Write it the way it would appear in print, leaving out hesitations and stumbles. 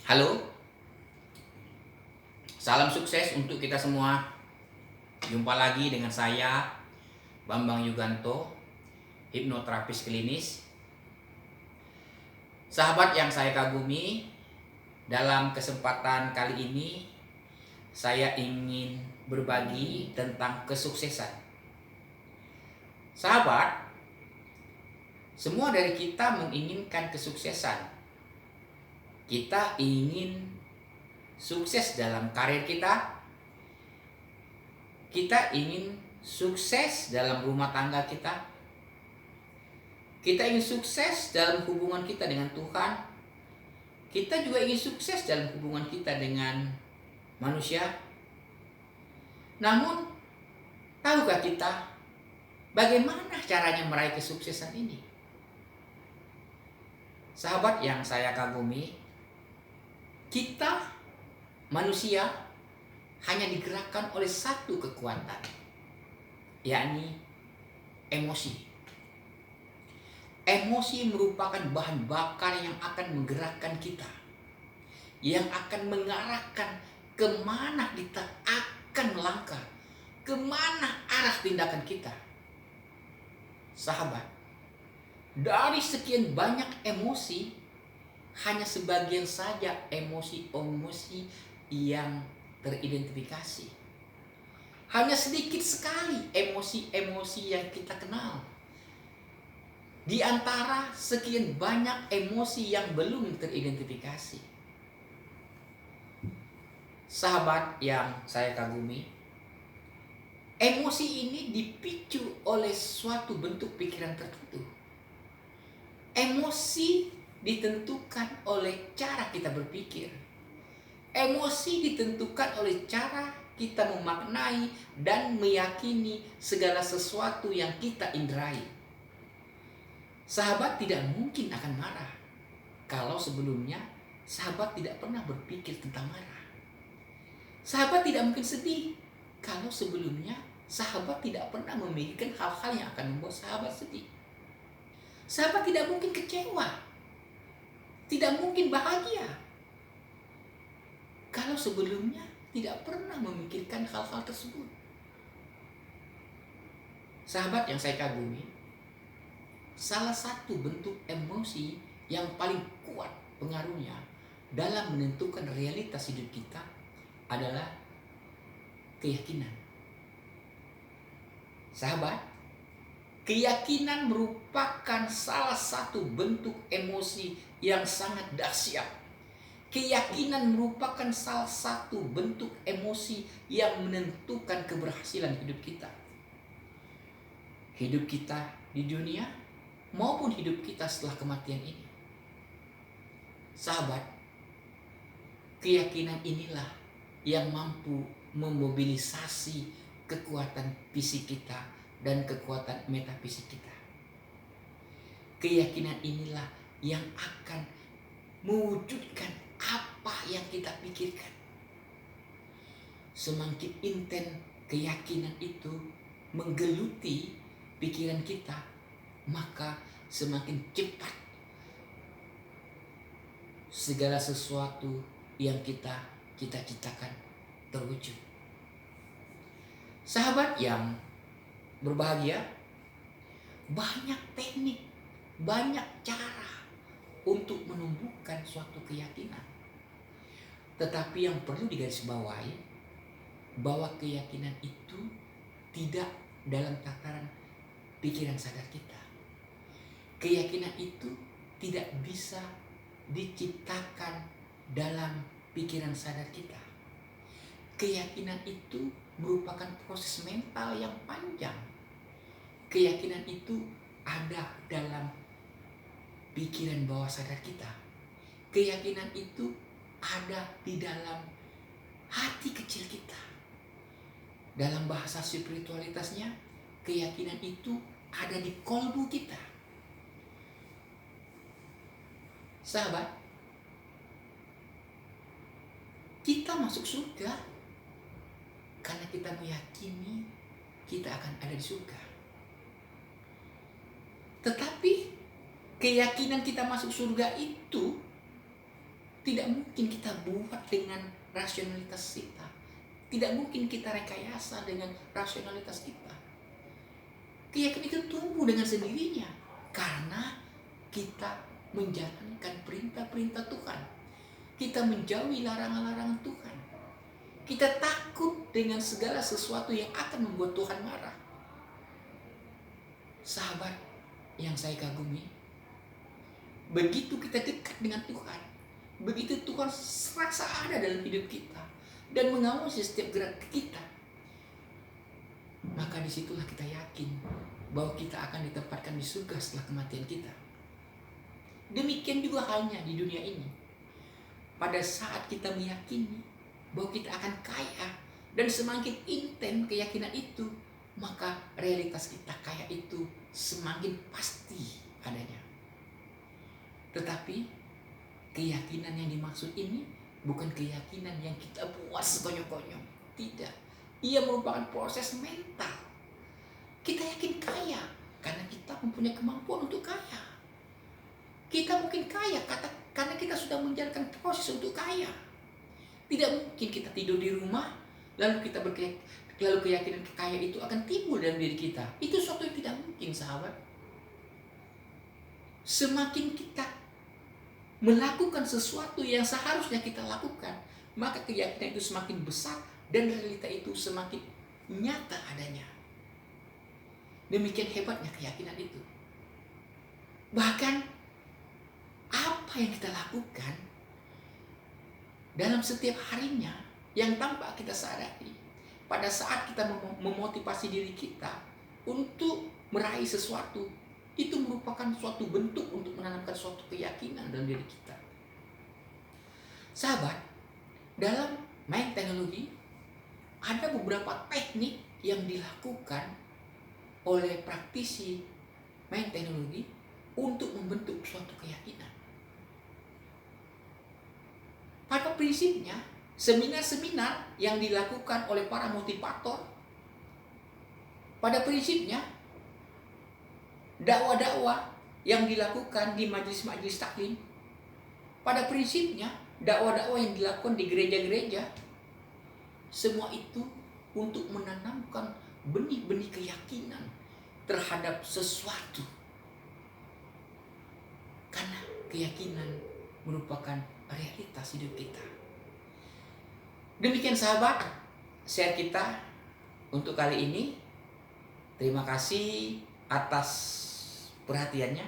Halo, salam sukses untuk kita semua. Jumpa lagi dengan saya, Bambang Yuganto, hipnoterapis klinis. Sahabat yang saya kagumi, dalam kesempatan kali ini saya ingin berbagi tentang kesuksesan. Sahabat, semua dari kita menginginkan kesuksesan. Kita ingin sukses dalam karir kita. Kita ingin sukses dalam rumah tangga kita. Kita ingin sukses dalam hubungan kita dengan Tuhan. Kita juga ingin sukses dalam hubungan kita dengan manusia. Namun, tahukah kita bagaimana caranya meraih kesuksesan ini? Sahabat yang saya kagumi, kita manusia hanya digerakkan oleh satu kekuatan, yakni emosi. Emosi merupakan bahan bakar yang akan menggerakkan kita, yang akan mengarahkan kemana kita akan melangkah, kemana arah tindakan kita. Sahabat, dari sekian banyak emosi, hanya sebagian saja emosi-emosi yang teridentifikasi. Hanya sedikit sekali emosi-emosi yang kita kenal. Di antara sekian banyak emosi yang belum teridentifikasi. Sahabat yang saya kagumi, emosi ini dipicu oleh suatu bentuk pikiran tertentu. Emosi ditentukan oleh cara kita berpikir. Emosi ditentukan oleh cara kita memaknai dan meyakini segala sesuatu yang kita indrai. Sahabat tidak mungkin akan marah kalau sebelumnya sahabat tidak pernah berpikir tentang marah. Sahabat tidak mungkin sedih kalau sebelumnya sahabat tidak pernah memikirkan hal-hal yang akan membuat sahabat sedih. Sahabat tidak mungkin kecewa, tidak mungkin bahagia kalau sebelumnya tidak pernah memikirkan hal-hal tersebut. Sahabat yang saya kagumi, salah satu bentuk emosi yang paling kuat pengaruhnya dalam menentukan realitas hidup kita adalah keyakinan. Sahabat, keyakinan merupakan salah satu bentuk emosi yang sangat dahsyat. Keyakinan merupakan salah satu bentuk emosi yang menentukan keberhasilan hidup kita. Hidup kita di dunia maupun hidup kita setelah kematian ini. Sahabat, keyakinan inilah yang mampu memobilisasi kekuatan fisik kita dan kekuatan metafisik kita. Keyakinan inilah yang akan mewujudkan apa yang kita pikirkan. Semakin intens keyakinan itu menggeluti pikiran kita, maka semakin cepat segala sesuatu yang kita cita-citakan terwujud. Sahabat yang berbahagia, banyak teknik, banyak cara untuk menumbuhkan suatu keyakinan. Tetapi yang perlu digarisbawahi bahwa keyakinan itu tidak dalam tataran pikiran sadar kita. Keyakinan itu tidak bisa diciptakan dalam pikiran sadar kita. Keyakinan itu merupakan proses mental yang panjang. Keyakinan itu ada dalam pikiran bawah sadar kita. Keyakinan itu ada di dalam hati kecil kita. Dalam bahasa spiritualitasnya, keyakinan itu ada di kolbu kita. Sahabat, kita masuk surga karena kita meyakini kita akan ada di surga. Tetapi keyakinan kita masuk surga itu Tidak mungkin kita buat dengan rasionalitas kita. Tidak mungkin kita rekayasa dengan rasionalitas kita. Keyakinan itu tumbuh dengan sendirinya karena kita menjalankan perintah-perintah Tuhan. Kita menjauhi larangan-larangan Tuhan. Kita takut dengan segala sesuatu yang akan membuat Tuhan marah. Sahabat yang saya kagumi, begitu kita dekat dengan Tuhan, begitu Tuhan serasa ada dalam hidup kita dan mengawasi setiap gerak kita, maka disitulah kita yakin bahwa kita akan ditempatkan di surga setelah kematian kita. Demikian juga halnya di dunia ini. Pada saat kita meyakini bahwa kita akan kaya dan semakin intens keyakinan itu, maka realitas kita kaya itu semakin pasti adanya. Tetapi keyakinan yang dimaksud ini bukan keyakinan yang kita buat sekonyong-konyong. Tidak. Ia merupakan proses mental. Kita yakin kaya karena kita mempunyai kemampuan untuk kaya. Kita mungkin kaya karena kita sudah menjalankan proses untuk kaya. Tidak mungkin kita tidur di rumah lalu keyakinan kaya itu akan timbul dalam diri kita. Itu suatu yang tidak mungkin, sahabat. Semakin kita melakukan sesuatu yang seharusnya kita lakukan, maka keyakinan itu semakin besar dan realita itu semakin nyata adanya. Demikian hebatnya keyakinan itu. Bahkan apa yang kita lakukan dalam setiap harinya yang tanpa kita sadari, pada saat kita memotivasi diri kita untuk meraih sesuatu, itu merupakan suatu bentuk untuk menanamkan suatu keyakinan dalam diri kita. Sahabat, dalam main teknologi ada beberapa teknik yang dilakukan oleh praktisi main teknologi untuk membentuk suatu keyakinan. Pada prinsipnya, seminar-seminar yang dilakukan oleh para motivator, pada prinsipnya dakwah-dakwah yang dilakukan di majelis-majelis taklim, pada prinsipnya dakwah-dakwah yang dilakukan di gereja-gereja, semua itu untuk menanamkan benih-benih keyakinan terhadap sesuatu. Karena keyakinan merupakan realitas hidup kita. Demikian sahabat, share kita untuk kali ini. Terima kasih atas perhatiannya.